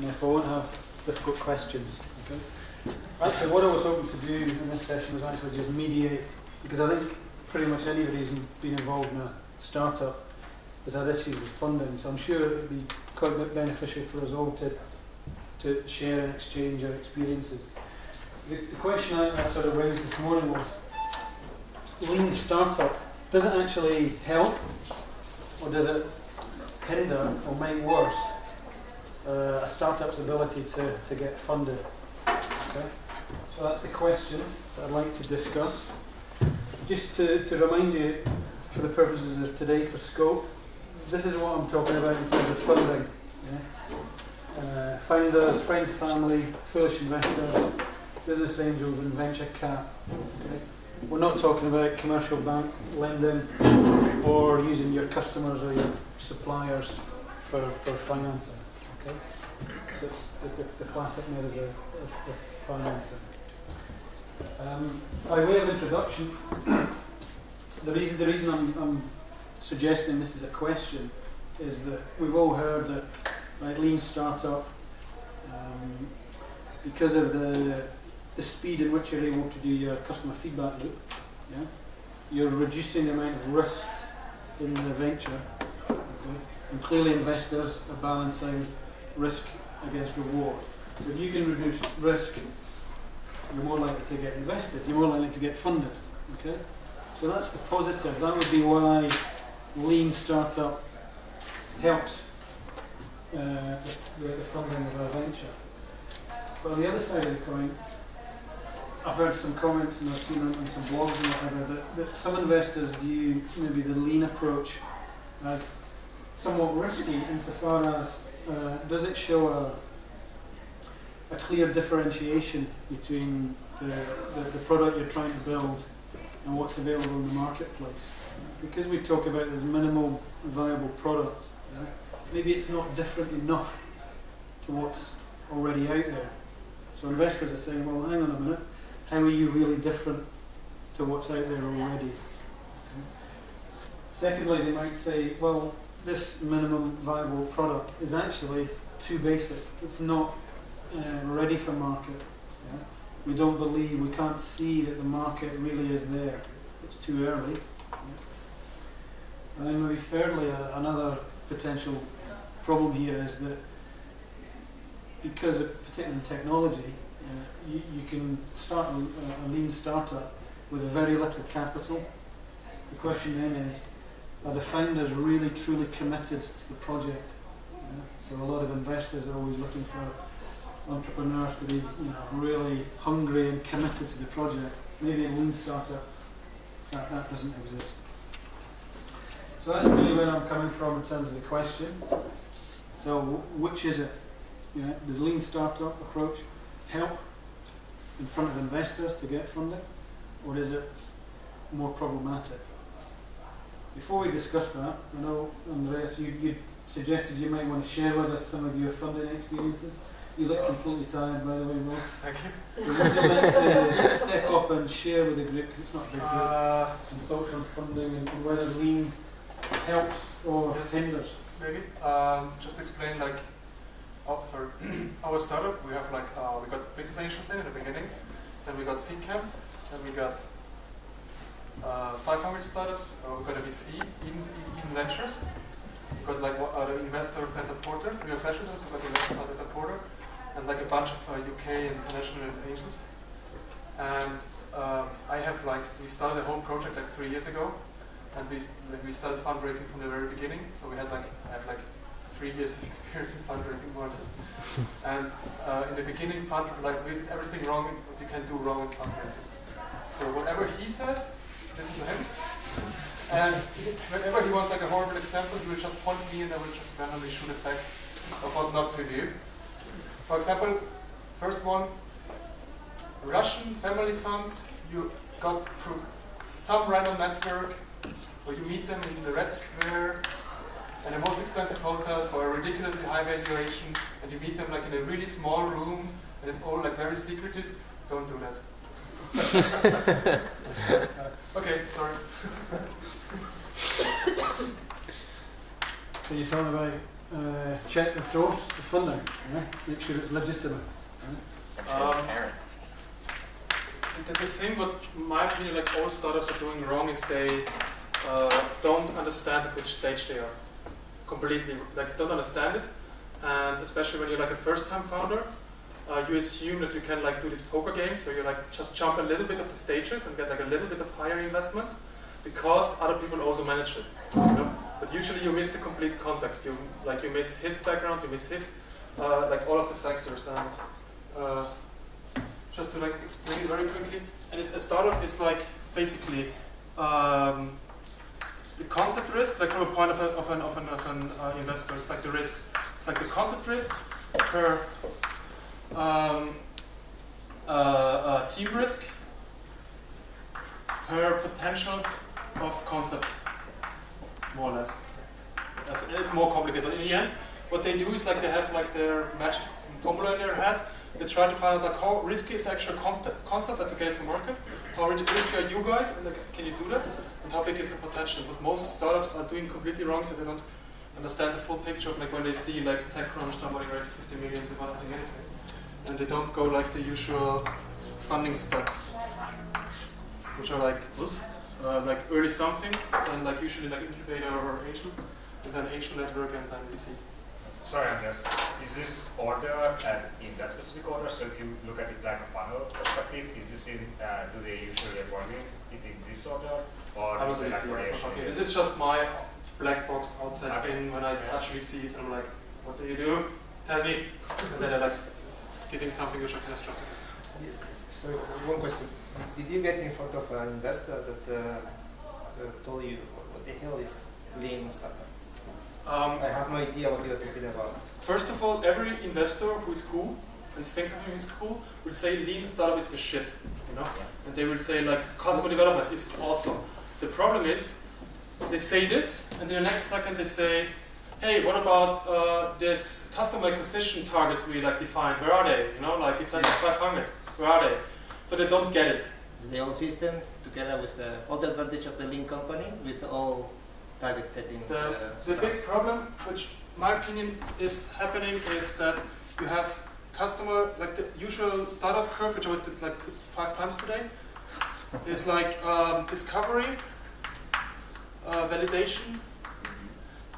and therefore I won't have difficult questions. Okay? Actually, what I was hoping to do in this session was actually just mediate, because I think pretty much anybody who's been involved in a startup has had issues with funding, so I'm sure it would be quite beneficial for us all to share and exchange our experiences. The question I sort of raised this morning was, lean startup, does it actually help, or does it hinder or make worse a startup's ability to get funded? Okay? So that's the question that I'd like to discuss. Just to remind you, for the purposes of today for scope, this is what I'm talking about in terms of funding. Yeah? Founders, friends, family, foolish investors, business angels and venture cap. Okay? We're not talking about commercial bank lending or using your customers or your suppliers for financing. Okay? So it's the classic method of financing. By way of introduction, the reason I'm suggesting this is a question is that we've all heard that, like, lean startup, because of the speed in which you're able to do your customer feedback loop, yeah, you're reducing the amount of risk in the venture, okay? And clearly investors are balancing risk against reward. So if you can reduce risk, you're more likely to get invested, you're more likely to get funded. Okay? So that's the positive. That would be why lean startup helps the funding of a venture. But on the other side of the coin, I've heard some comments and I've seen on some blogs and whatever that some investors view maybe the lean approach as somewhat risky insofar as does it show a clear differentiation between the product you're trying to build and what's available in the marketplace. Because we talk about this minimal viable product, yeah, maybe it's not different enough to what's already out there. So investors are saying, well, hang on a minute, how are you really different to what's out there already? Okay. Secondly, they might say, well, this minimum viable product is actually too basic. It's not ready for market. Yeah? We don't believe, we can't see that the market really is there. It's too early. Yeah? And then maybe thirdly, another potential problem here is that because of particularly technology, you can start a lean startup with very little capital. The question then is, are the founders really truly committed to the project? Yeah? So a lot of investors are always looking for entrepreneurs to be, really hungry and committed to the project. Maybe a lean startup, that doesn't exist. So that's really where I'm coming from in terms of the question. So which is it? Yeah? Does lean startup approach help in front of investors to get funding, or is it more problematic? Before we discuss that, I know, Andreas, you suggested you might want to share with us some of your funding experiences. You look completely tired, by the way, Will. Thank you. Would you like to step up and share with the group, because it's not a big group, some thoughts on funding and whether lean helps or hinders? Maybe. Just to explain, our startup, we have we got business angels in the beginning, then we got seed camp, then we got 500 startups, we're going to be C, Eden Ventures. We got the investor of Net-a-Porter, we are fashion, so like investor of Net-a-Porter, and like a bunch of UK and international angels. And we started the whole project 3 years ago, and we started fundraising from the very beginning. So we had I have 3 years of experience in fundraising, more or less. And in the beginning, we did everything wrong what you can do wrong in fundraising. So whatever he says, listen to him. And whenever he wants a horrible example, he will just point me and I will just randomly shoot it back of what not to do. For example, first one, Russian family funds, you got through some random network, or you meet them in the Red Square, and the most expensive hotel for a ridiculously high valuation, and you meet them in a really small room, and it's all very secretive. Don't do that. Okay, sorry. So you're talking about check the source of funding, yeah? Make sure it's legitimate. And transparent. The thing what, in my opinion, like all startups are doing wrong is they don't understand at which stage they are. Completely, like don't understand it. And especially when you're like a first-time founder, you assume that you can like do this poker game, so you like just jump a little bit of the stages and get like a little bit of higher investments because other people also manage it. You know? But usually you miss the complete context. You miss his background, you miss his like all of the factors. And just to like explain it very quickly, and a startup is like basically the concept risk, like from a point of an investor. It's like the risks. It's like the concept risks per team risk per potential of concept, more or less. It's more complicated, but in the end, what they do is like they have like their magic formula in their head. They try to find out like how risky is the actual concept like, to get it to market. How risky are you guys, and like, can you do that? And how big is the potential? What most startups are doing completely wrong is that they don't understand the full picture of like when they see like TechCrunch somebody raised 50 million without doing anything, and they don't go like the usual funding steps, which are like early something, and like usually like incubator or angel, and then angel network, and then VC. Sorry, Andreas. Is this order in that specific order? So if you look at it like a funnel perspective, is this in? Do they usually evaluate it in this order, or is it like variation? Okay, this is just my black box outside in when I touch VCs. I'm like, what do you do? Tell me. And then they're like giving something which I can instruct. So one question: did you get in front of an investor that told you what the hell is lean startup? I have no idea what you're talking about. First of all, every investor who is cool and thinks something is cool will say lean startup is the shit, you know? And they will say like customer development is awesome. The problem is they say this, and then the next second they say, hey, what about this customer acquisition targets we like defined? Where are they? You know, like we said 500. Where are they? So they don't get it. Is the whole system together with all the advantage of the lean company with all target settings? The big problem, which in my opinion is happening, is that you have customer, like the usual startup curve, which I did like 5 times today, is like discovery, validation,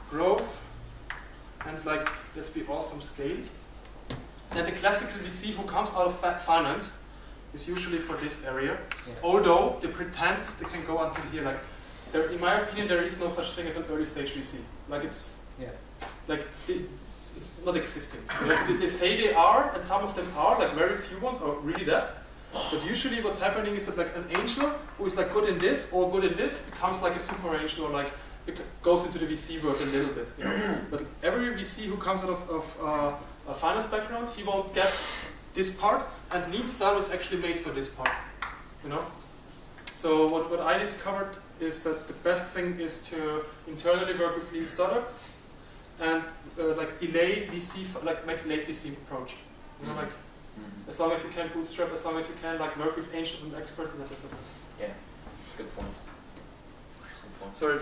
growth, and like, let's be awesome, scale. And the classical VC who comes out of finance is usually for this area, although they pretend they can go until here. Like, in my opinion, there is no such thing as an early stage VC. Like it's not existing. Like, they say they are, and some of them are. Like very few ones are really that. But usually, what's happening is that like an angel who is like good in this or good in this becomes like a super angel, or like goes into the VC world a little bit. You know? But every VC who comes out of a finance background, he won't get this part. And lean startup is actually made for this part. You know. So what I discovered is that the best thing is to internally work with lean startup and like delay VC, like make late VC approach. You know, like as long as you can bootstrap, as long as you can like work with angels and experts and that sort of stuff. Yeah, good point. Sorry.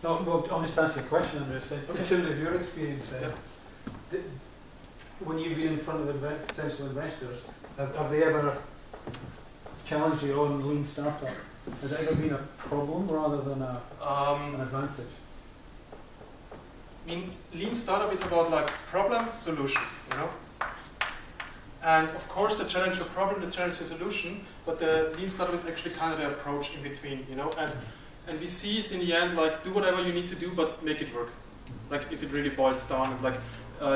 No, well, I'll just answer your question, Andreas. In terms of your experience, when you've been in front of potential investors, have they ever challenged you on lean startup? Has it ever been a problem rather than an advantage? I mean, lean startup is about like problem solution, you know. And of course, the challenge your problem, the challenge your solution. But the lean startup is actually kind of the approach in between, you know. And we see is in the end like do whatever you need to do, but make it work. Like if it really boils down, and like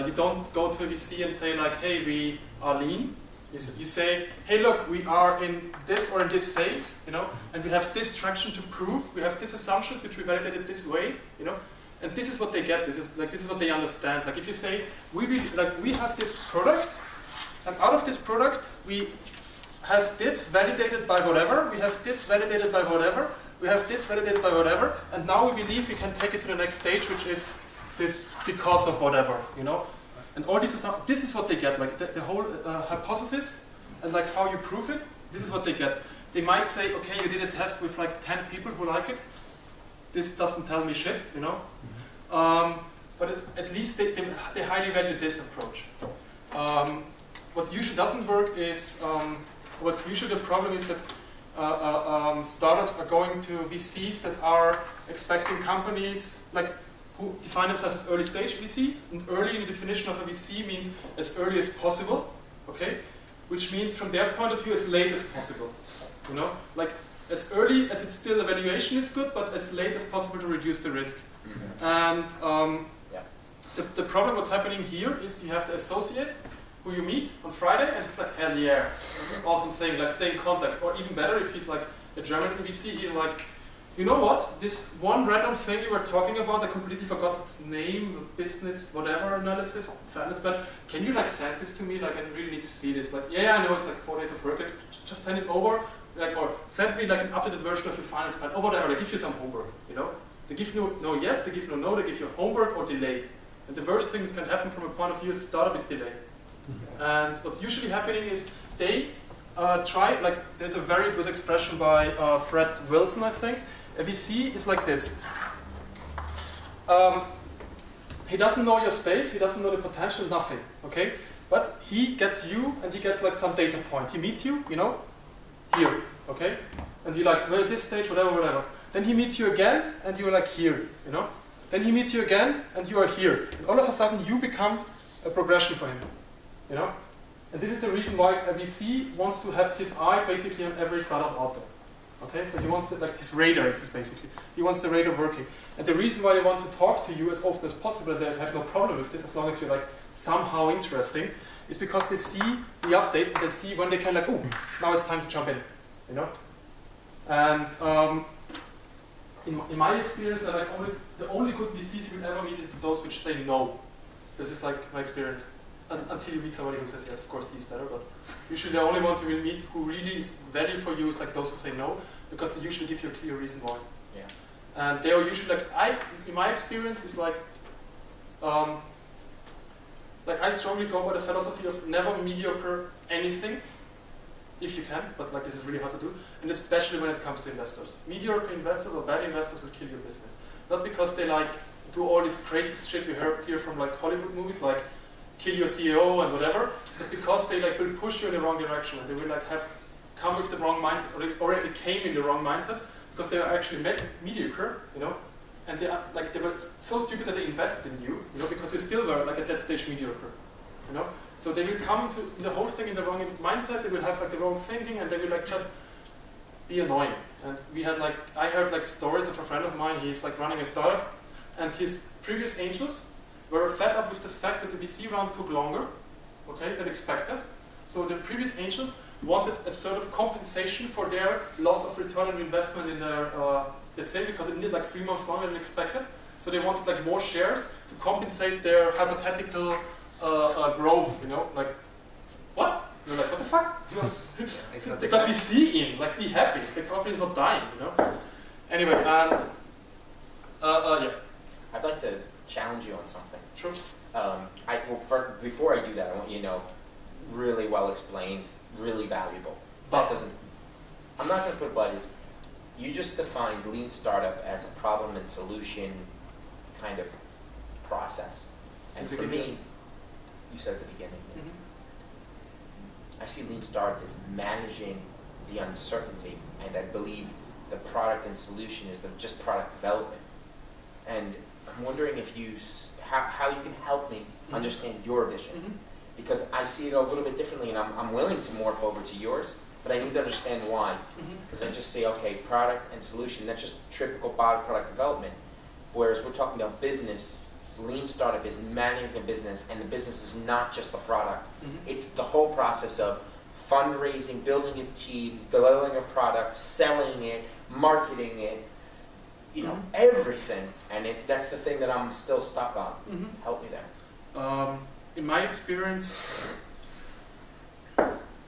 you don't go to a VC and say like, hey, we are lean. You say, hey, look, we are in this or in this phase, you know, and we have this traction to prove. We have these assumptions which we validated this way, you know, and this is what they get. This is what they understand. Like if you say we have this product, and out of this product we have this validated by whatever. We have this validated by whatever. We have this validated by whatever, and now we believe we can take it to the next stage, which is this because of whatever, you know. And all this is what they get, like the whole hypothesis and like how you prove it, this is what they get. They might say, okay, you did a test with like 10 people who like it. This doesn't tell me shit, you know. but at least they highly value this approach. What usually doesn't work is, what's usually the problem is that startups are going to VCs that are expecting companies like who define themselves as early stage VCs, and early in the definition of a VC means as early as possible, okay? Which means from their point of view as late as possible, you know? Like as early as it's still evaluation is good, but as late as possible to reduce the risk. And the problem what's happening here is you have the associate who you meet on Friday, and it's like, hell yeah, awesome thing, like stay in contact. Or even better, if he's like a German VC, he's like, you know what, this one random thing you were talking about, I completely forgot its name, business, whatever analysis, finance, but can you like send this to me? Like I really need to see this. Like, yeah, I know it's like 4 days of work, like, just send it over, like, or send me like an updated version of your finance plan, or whatever, they give you some homework, you know? They give you no yes, they give you no, they give you homework or delay. And the worst thing that can happen from a point of view as a startup is delay. And what's usually happening is they try, like there's a very good expression by Fred Wilson, I think. A VC is like this. He doesn't know your space, he doesn't know the potential, nothing, okay? But he gets you and he gets like some data point. He meets you, you know, here, okay? And you're like, well, at this stage, whatever. Then he meets you again and you're like here, you know? Then he meets you again and you are here. And all of a sudden you become a progression for him. You know? And this is the reason why a VC wants to have his eye basically on every startup out there. Okay, so he wants to, like his radar is basically, he wants the radar working. And the reason why they want to talk to you as often as possible, they have no problem with this as long as you're like somehow interesting, is because they see the update and they see when they can like, oh, now it's time to jump in. You know? And in my experience, like the only good VCs you will ever meet is those which say no. This is like my experience. Until you meet somebody who says yes, of course he's better, but usually the only ones you will meet who really is value for you is like those who say no, because they usually give you a clear reason why. Yeah. And they are usually like, in my experience, is like I strongly go by the philosophy of never mediocre anything, if you can, but like this is really hard to do, and especially when it comes to investors. Mediocre investors or bad investors will kill your business. Not because they like do all this crazy shit we hear from like Hollywood movies, like kill your CEO and whatever, but because they like will push you in the wrong direction and they will like have come with the wrong mindset, or they already came in the wrong mindset because they are actually mediocre, you know, and they are like they were so stupid that they invested in you, you know, because you still were like at that stage mediocre, you know. So they will come into the whole thing in the wrong mindset. They will have like the wrong thinking, and they will like just be annoying. And we had like I heard like stories of a friend of mine. He's like running a startup, and his previous angels were fed up with the fact that the VC round took longer, okay, than expected. So the previous angels wanted a sort of compensation for their loss of return on investment in their thing, because it needed like 3 months longer than expected. So they wanted like more shares to compensate their hypothetical growth, you know, like what? You're like, what the fuck? You know, they got VC in, like be happy. The company is not dying, you know. Anyway, and yeah. I'd like to challenge you on something. Sure. Before I do that, I want you to know, really well explained, really valuable. But I'm not going to put buttons. You just defined lean startup as a problem and solution kind of process. And for me, you said at the beginning, I see lean startup as managing the uncertainty, and I believe the product and solution is just product development. And I'm wondering if how you can help me understand your vision, because I see it a little bit differently, and I'm willing to morph over to yours, but I need to understand why. Because I just say, okay, product and solution, that's just typical product development, whereas we're talking about business. Lean startup is managing a business, and the business is not just the product. It's the whole process of fundraising, building a team, delivering a product, selling it, marketing it, you know, everything. And that's the thing that I'm still stuck on. Help me there. In my experience,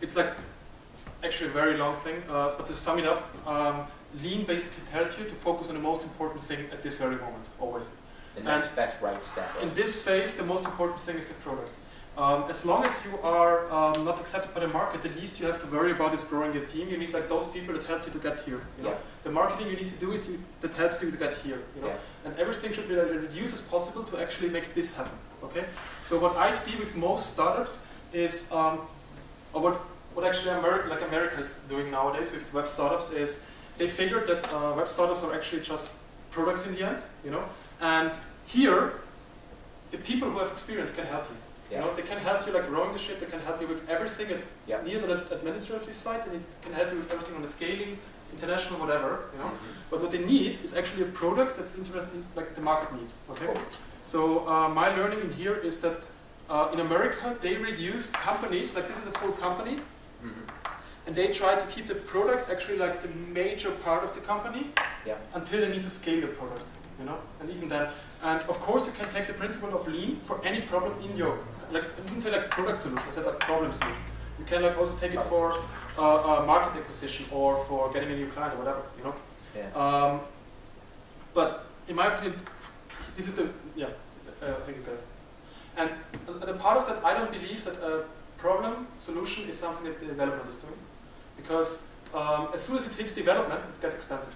it's like actually a very long thing, but to sum it up, lean basically tells you to focus on the most important thing at this very moment, always. The next best right step. In this phase, the most important thing is the product. As long as you are not accepted by the market, the least you have to worry about is growing your team. You need like those people that help you to get here. You know? The marketing you need to do is that helps you to get here. You know? And everything should be like, reduced as possible to actually make this happen. Okay. So what I see with most startups is, or what actually America is doing nowadays with web startups is they figured that web startups are actually just products in the end. You know. And here, the people who have experience can help you. You know, they can help you like growing the ship, they can help you with everything that's near the administrative side, and it can help you with everything on the scaling, international, whatever, you know. But what they need is actually a product that's interested in like the market needs. Okay. So my learning in here is that in America they reduced companies, like this is a full company, and they try to keep the product actually like the major part of the company until they need to scale the product, you know, and even then. And of course you can take the principle of lean for any problem in your, like I didn't say like product solution, I said like problem solution. You can like also take it for market acquisition or for getting a new client or whatever, you know. But in my opinion, this is the, I think you got it. And the part of that, I don't believe that a problem solution is something that the development is doing. Because as soon as it hits development, it gets expensive.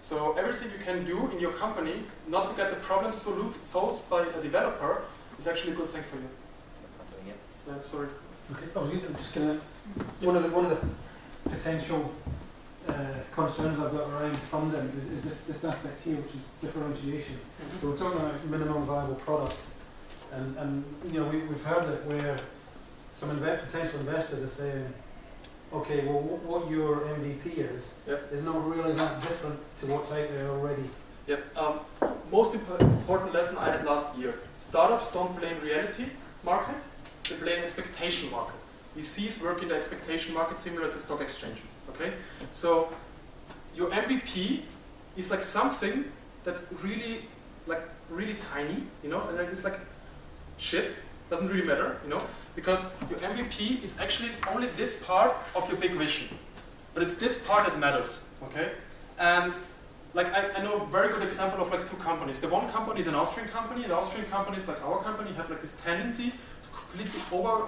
So everything you can do in your company, not to get the problem solved by a developer, is actually a good thing for you. Sorry. Okay. I was just going to. One of the potential concerns I've got around funding is this aspect here, which is differentiation. So we're talking about minimum viable product, and you know we've heard it where some potential investors are saying, okay, well, what your MVP is not really that different to what's out there already. Most important lesson I had last year. Startups don't blame reality market, they blame expectation market. VCs work in the expectation market similar to stock exchange. Okay? So your MVP is like something that's really tiny, you know, and then it's like shit, doesn't really matter, you know. Because your MVP is actually only this part of your big vision. But it's this part that matters, okay? And like I know a very good example of like two companies. The one company is an Austrian company, and the Austrian companies like our company have like this tendency to completely over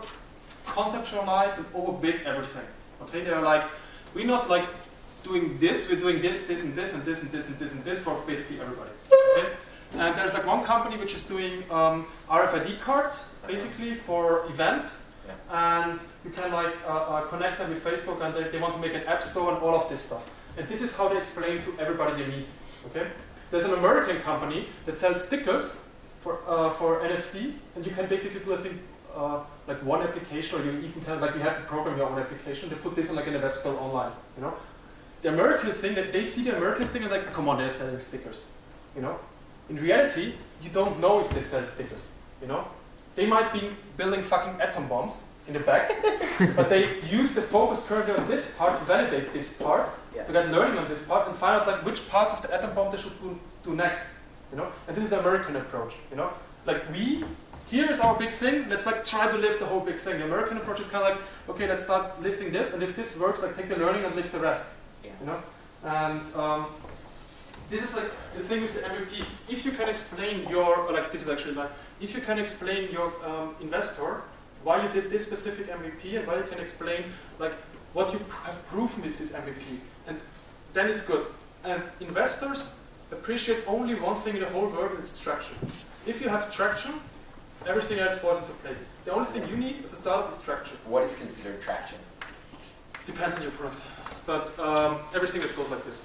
conceptualize and over big everything. Okay? They're like, we're not like doing this, we're doing this, this and this and this and this and this and this for basically everybody. Okay? And there's like one company which is doing RFID cards, basically for events, and you can like connect them with Facebook, and they want to make an app store and all of this stuff. And this is how they explain to everybody they meet. Okay? There's an American company that sells stickers for NFC, and you can basically do a thing like one application, or you even can like you have to program your own application. They put this in like in a web store online. You know, the American thing that they see the American thing and like, come on, they're selling stickers. You know. In reality, you don't know if they sell stickers, you know? They might be building fucking atom bombs in the back, but they use the focus currently on this part to validate this part, to get learning on this part, and find out like which parts of the atom bomb they should do next, you know? And this is the American approach, you know? Like here is our big thing, let's like try to lift the whole big thing. The American approach is kind of like, okay, let's start lifting this, and if this works, like take the learning and lift the rest, you know? And this is like the thing with the MVP. If you can explain your, like this is actually like, if you can explain your investor why you did this specific MVP and why you can explain like what you have proven with this MVP, and then it's good. And investors appreciate only one thing in the whole world, and it's traction. If you have traction, everything else falls into places. The only thing you need as a startup is traction. What is considered traction? Depends on your product, but everything that goes like this.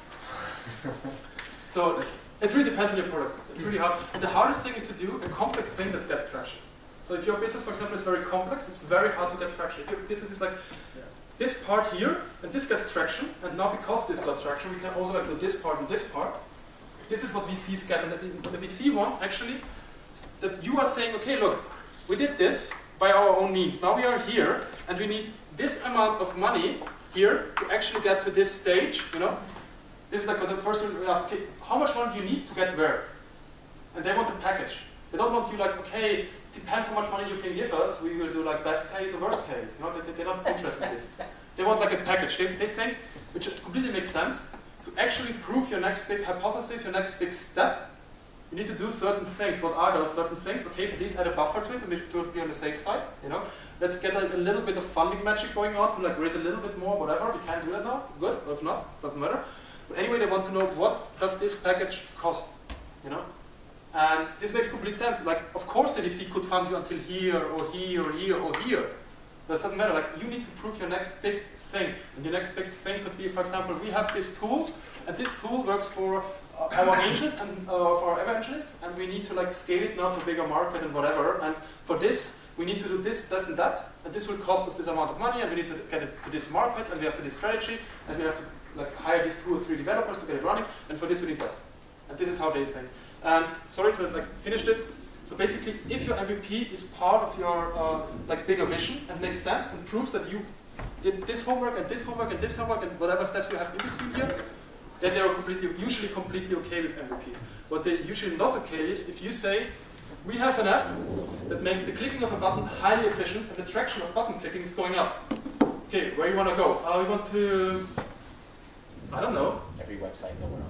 So it really depends on your product. It's really hard. And the hardest thing is to do a complex thing that gets traction. So if your business, for example, is very complex, it's very hard to get traction. If your business is like this part here, and this gets traction, and now because this got traction, we can also like do this part and this part. This is what VCs get. And the VC wants actually that you are saying, okay, look, we did this by our own means. Now we are here, and we need this amount of money here to actually get to this stage, you know. This is like the first one we ask, okay, how much money do you need to get where? And they want a package. They don't want you like, okay, depends how much money you can give us, we will do like best case or worst case. You know, they're not interested in this. They want like a package. They think, which completely makes sense, to actually prove your next big hypothesis, your next big step, you need to do certain things. What are those certain things? Okay, please add a buffer to it to be on the safe side. You know, let's get like a little bit of funding magic going on to like raise a little bit more, whatever. We can do that now. Good, or if not, doesn't matter. But anyway, they want to know what does this package cost. You know, and this makes complete sense. Like, of course, the VC could fund you until here or here or here or here. But it doesn't matter. Like, you need to prove your next big thing, and your next big thing could be, for example, we have this tool, and this tool works for our angels and for our evangelists, and we need to like scale it now to a bigger market and whatever. And for this, we need to do this, this, and that, and this will cost us this amount of money, and we need to get it to this market, and we have to do this strategy, and we have to like hire these 2 or 3 developers to get it running, and for this we need that. And this is how they think. And sorry to like finish this. So basically, if your MVP is part of your like bigger vision and makes sense and proves that you did this homework and this homework and this homework and whatever steps you have in between here, then they are usually completely okay with MVPs. What they're usually not okay is if you say, we have an app that makes the clicking of a button highly efficient and the traction of button clicking is going up. Okay, where you want to go? We want to, I don't know. Every website in the world.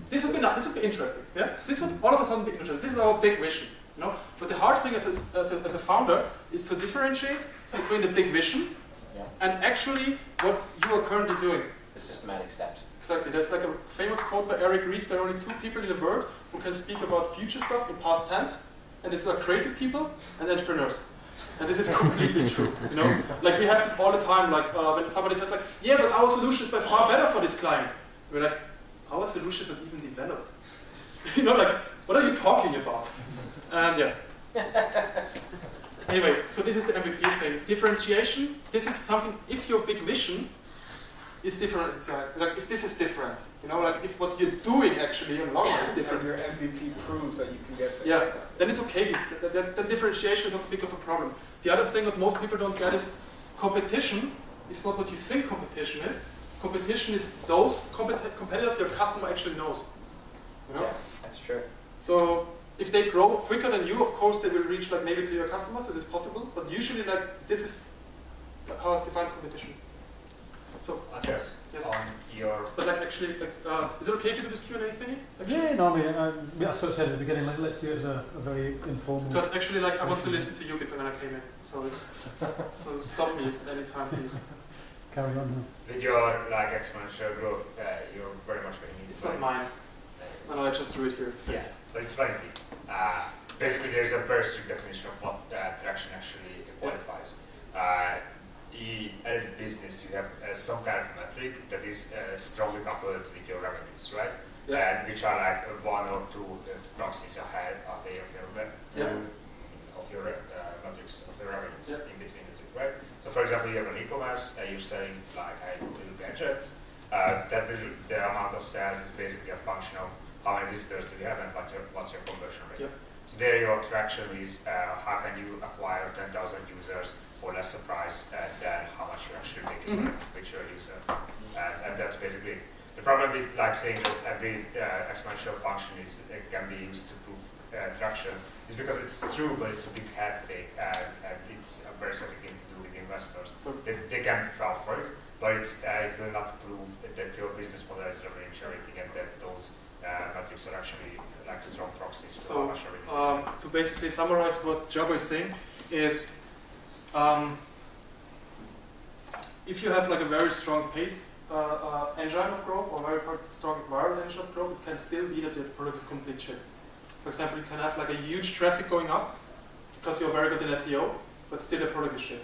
This would be interesting. Yeah, this would all of a sudden be interesting. This is our big vision, you know. But the hard thing as a founder is to differentiate between the big vision and actually what you are currently doing. The systematic steps. Exactly. There's like a famous quote by Eric Ries. There are only 2 people in the world who can speak about future stuff in past tense, and it's like crazy people and entrepreneurs. And this is completely true. You know, like we have this all the time. Like when somebody says like, yeah, but our solution is by far better for this client. We're like, our solutions are even developed. You know, like, what are you talking about? And yeah. Anyway, so this is the MVP thing. Differentiation, this is something, if your big vision is different, like if this is different, you know, like if what you're doing actually in the long run is different. And your MVP proves that you can get there. Yeah, then it's okay. The differentiation is not big of a problem. The other thing that most people don't get is competition is not what you think competition is. Competition is those competitors your customer actually knows. You know? Yeah, that's true. So if they grow quicker than you, of course they will reach like maybe to your customers. This is possible, but usually like this is how it's defined competition. So Andreas, yes. on your. But like actually, like, is it okay if you do this Q&A thingy? Actually? Yeah, no, I sort of said at the beginning, like, let's do it as a very informal. Because actually, like, I wanted to listen to you when I came in, so it's so stop me at any time, please. Carry on now. With your like exponential growth, you're very much going to need. It's not mine. No, I just drew it here. It's fake. Yeah, but it's funny. Basically, there's a very strict definition of what traction actually qualifies. In any business, you have some kind of metric that is strongly coupled with your revenues, right? Yeah. And which are like 1 or 2 proxies ahead of your metrics of your revenues in between the 2, right? So, for example, you have an e-commerce, you're selling like little gadgets. That the amount of sales is basically a function of how many visitors do you have and what's your conversion rate. Yeah. So there your traction is how can you acquire 10,000 users for lesser price than how much you're actually making with your user. And that's basically it. The problem with like saying that every exponential function can be used to prove traction is because it's true, but it's a big head fake, and it's a very silly thing to do with investors. They can fall for it, but it will not prove that your business model is revenue generating and that those metrics are actually like strong proxies to how much revenue. To basically summarize what Jabo is saying is, if you have like a very strong paid engine of growth or very strong viral engine of growth, it can still be that your product is complete shit. For example, you can have like a huge traffic going up because you're very good in SEO, but still the product is shit.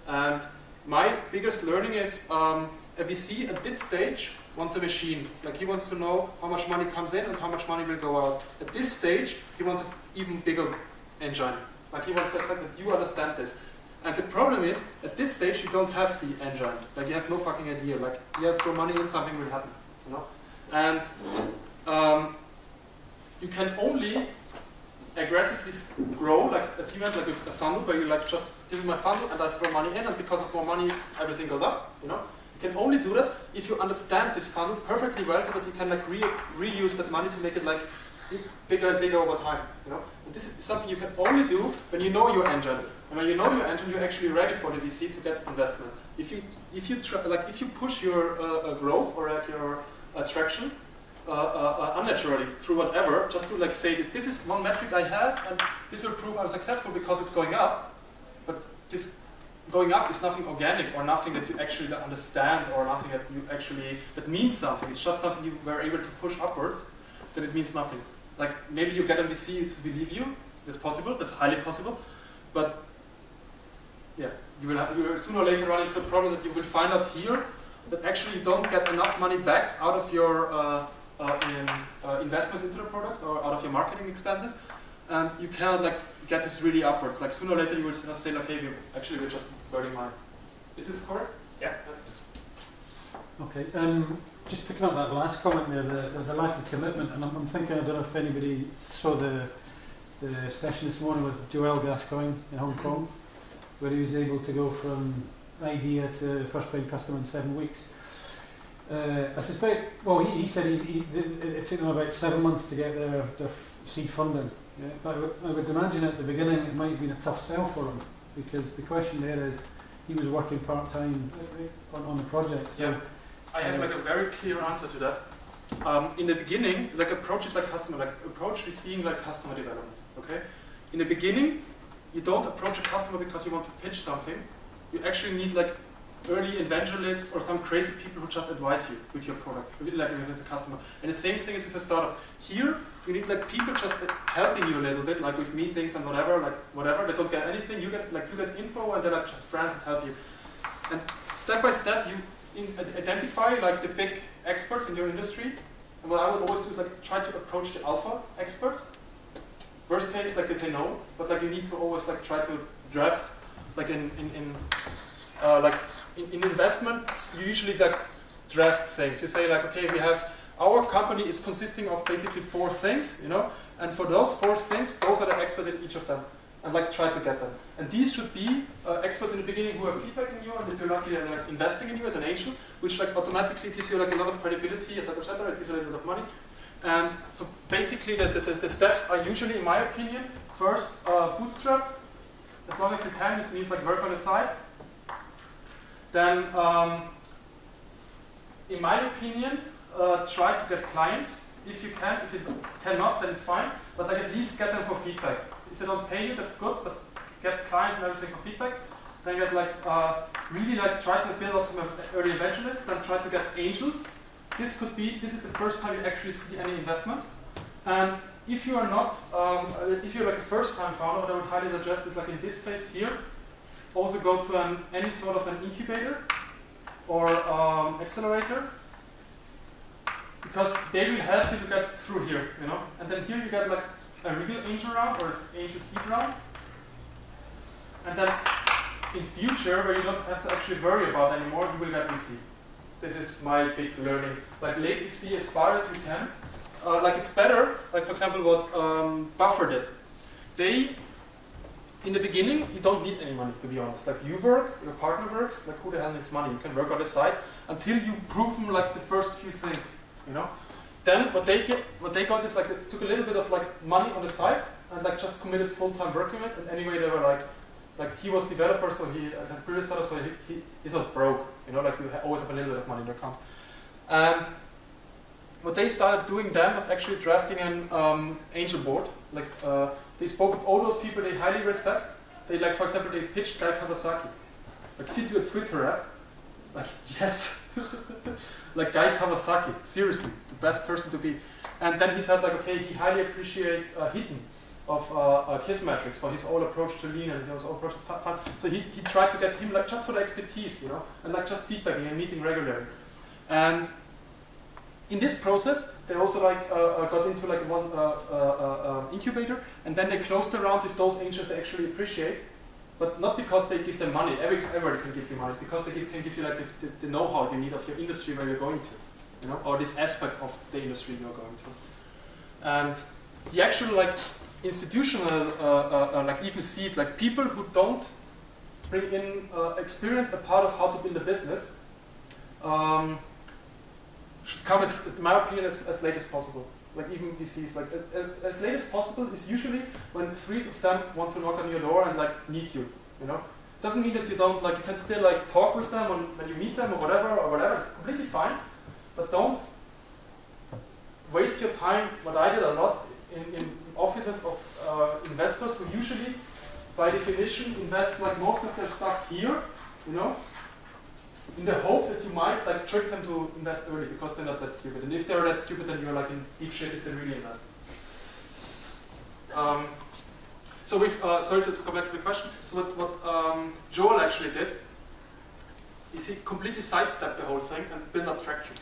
And my biggest learning is a VC at this stage wants a machine. Like he wants to know how much money comes in and how much money will go out. At this stage, he wants an even bigger engine. Like he wants to accept that you understand this. And the problem is, at this stage, you don't have the engine. Like you have no fucking idea. Like yes, throw money in, something will happen. You know? And you can only aggressively grow, like as you went like with a funnel, where you like just this is my funnel and I throw money in, and because of more money, everything goes up. You know, you can only do that if you understand this funnel perfectly well, so that you can like reuse that money to make it like bigger and bigger over time. You know, and this is something you can only do when you know your engine. And when you know your engine, you're actually ready for the VC to get investment. If you push your growth or like your traction unnaturally through whatever, just to like say this is one metric I have, and this will prove I'm successful because it's going up. But this going up is nothing organic or nothing that you actually understand or nothing that you actually that means something. It's just something you were able to push upwards. Then it means nothing. Like maybe you get MVC to believe you. That's possible. That's highly possible. But yeah, you will sooner or later run into a problem that you will find out here that actually you don't get enough money back out of your investments into the product or out of your marketing expenses, and you cannot like get this really upwards. Like sooner or later you will say, okay, we're just burning money. Is this correct? Yeah. Okay. Just picking up that last comment there, the lack of commitment, and I'm thinking, I don't know if anybody saw the session this morning with Joel Gascoigne in Hong Kong, where he was able to go from idea to first paying customer in 7 weeks. I suspect, well, he said it took them about 7 months to get their seed funding. Yeah? But I would imagine at the beginning it might have been a tough sell for him, because the question there is, he was working part-time on the project. So, yeah. I have like a very clear answer to that. In the beginning, like approach it like customer, like approach VCing like customer development. Okay. In the beginning, you don't approach a customer because you want to pitch something. You actually need like early evangelists or some crazy people who just advise you with your product, like with the customer. And the same thing is with a startup. Here, you need like people just helping you a little bit, like with meetings and whatever. They don't get anything. You get info, and they're like just friends that help you. And step by step, you identify like the big experts in your industry. And what I would always do is like try to approach the alpha experts. Worst case, like they say no, but like you need to always like try to draft, like in investments, you usually like draft things. You say like, okay, our company is consisting of basically 4 things, you know, and for those 4 things, those are the experts in each of them, and like try to get them. And these should be experts in the beginning who are feedbacking you, and if you're lucky, they're like investing in you as an angel, which like automatically gives you like a lot of credibility, etc., etc. It gives you a little bit of money. And so basically the steps are usually, in my opinion, first bootstrap, as long as you can. This means like work on the side. Then, in my opinion, try to get clients if you can. If you cannot, then it's fine. But like at least get them for feedback. If they don't pay you, that's good. But get clients and everything for feedback. Then get like really like try to build up some early evangelists. Then try to get angels. This is the first time you actually see any investment. And if you are not, if you're like a first-time founder, what I would highly suggest is like in this phase here, also go to any sort of an incubator or accelerator, because they will help you to get through here, you know. And then here you get like a real angel round or an angel seed round. And then in future, where you don't have to actually worry about anymore, you will get VC. This is my big learning. Like late VC as far as you can. Like it's better, like for example what Buffer did. They, in the beginning, you don't need any money, to be honest. Like you work, your partner works, like who the hell needs money? You can work on the side until you prove them like the first few things, you know? Then what they got is like they took a little bit of like money on the side and like just committed full-time working it. And anyway, they were like he was developer, so he had previous startup, so he's not broke, you know, like you always have a little bit of money in your account. And what they started doing then was actually drafting an angel board. Like they spoke with all those people they highly respect. They like, for example, they pitched Guy Kawasaki. Like, if you do a Twitter app, like yes, like Guy Kawasaki, seriously, the best person to be. And then he said like, okay, he highly appreciates Hiten of Kissmetrics for his whole approach to lean and his whole approach to fun. So he tried to get him like just for the expertise, you know, and like just feedbacking and meeting regularly. And in this process, they also like got into like one incubator, and then they closed the round with those angels they actually appreciate, but not because they give them money. Everybody can give you money, because they can give you like the know-how you need of your industry where you're going to, you know, or this aspect of the industry you're going to. And the actual like institutional like even see it like people who don't bring in experience a part of how to build a business. Should come, in my opinion, as late as possible. Like even VCs, like as late as possible is usually when 3 of them want to knock on your door and like need you. You know, doesn't mean that you don't like. You can still like talk with them when you meet them or whatever. It's completely fine, but don't waste your time, what I did a lot, in offices of investors who usually, by definition, invest like most of their stuff here, you know, in the hope that you might like trick them to invest early because they're not that stupid. And if they're that stupid, then you're like in deep shit if they really invest. So we've, sorry to come back to the question. So what Joel actually did is he completely sidestepped the whole thing and built up traction.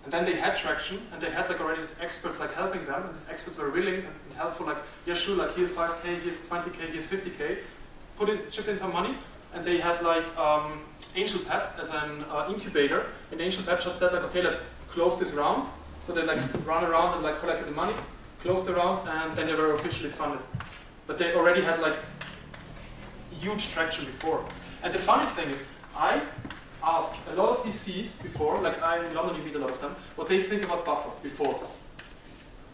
And then they had traction, and they had like already these experts like helping them, and these experts were willing and helpful. Like, yeah, sure, like here's 5K, here's 20K, here's 50K. Chipped in some money, and they had like AngelPad as an incubator. And AngelPad just said like, okay, let's close this round. So they like run around and like collected the money, closed the round, and then they were officially funded. But they already had like huge traction before. And the funny thing is, I asked a lot of VCs before, like in London you meet a lot of them, what they think about Buffer before.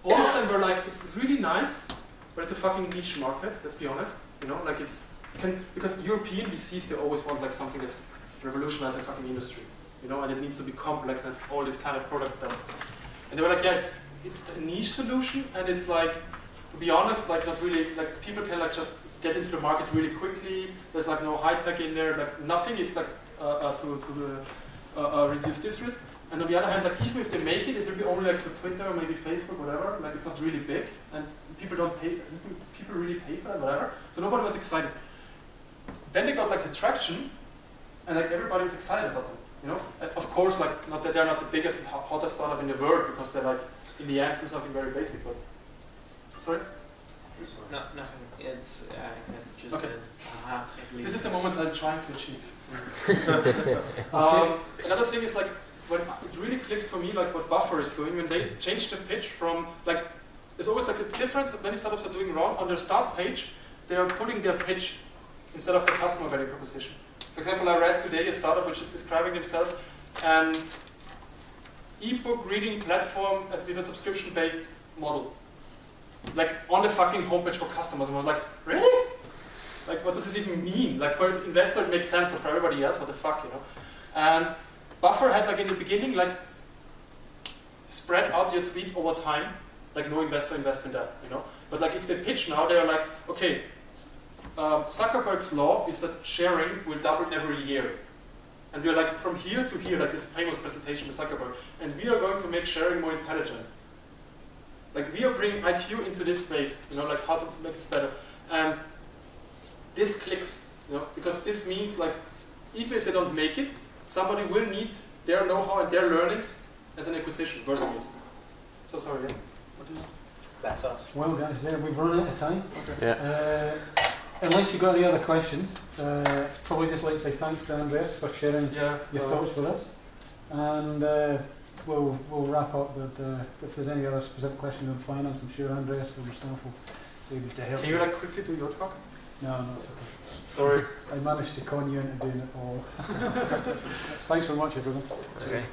All of them were like, it's really nice, but it's a fucking niche market, let's be honest. You know, like because European VCs, they always want like something that's revolutionized the fucking industry. You know, and it needs to be complex and it's all this kind of product stuff. And they were like, yeah, it's a niche solution, and it's like, to be honest, like not really, like people can like just get into the market really quickly. There's like no high tech in there, like nothing is like to reduce this risk. And on the other hand, like even if they make it, it will be only like to Twitter or maybe Facebook, whatever. Like it's not really big, and people don't pay. People really pay for it, whatever. So nobody was excited. Then they got like the traction, and like everybody was excited about them. You know, of course, like not that they're not the biggest and hottest startup in the world, because they're like in the end do something very basic. But sorry. No, nothing. It's just okay. This is the moment moments I'm trying to achieve. Another thing is like when it really clicked for me, like what Buffer is doing when they changed the pitch from like there's always like a difference that many startups are doing wrong. On their start page, they are putting their pitch instead of the customer value proposition. For example, I read today a startup which is describing themselves an ebook reading platform as with a subscription-based model. Like on the fucking homepage for customers, and I was like, really? Like, what does this even mean? Like, for an investor it makes sense, but for everybody else, what the fuck, you know? And Buffer had, like, in the beginning, like, spread out your tweets over time. Like, no investor invests in that, you know? But, like, if they pitch now, they're like, okay, Zuckerberg's law is that sharing will double every year. And we're like, from here to here, like this famous presentation with Zuckerberg, and we are going to make sharing more intelligent. Like, we are bringing IQ into this space, you know, like how to make it better. And this clicks, you know, because this means, like, even if they don't make it, somebody will need their know-how and their learnings as an acquisition, worst case. So sorry, yeah? What do you know? That's us. Well, guys, yeah, we've run out of time. Okay. Yeah. Unless you've got any other questions, probably just like to say thanks to Andreas for sharing your thoughts with us. And we'll wrap up with if there's any other specific questions on finance, I'm sure Andreas or myself will be able to help. Can you like quickly do your talk? No, it's okay. Sorry. I managed to con you into doing it all. Thanks very much, everyone. Okay.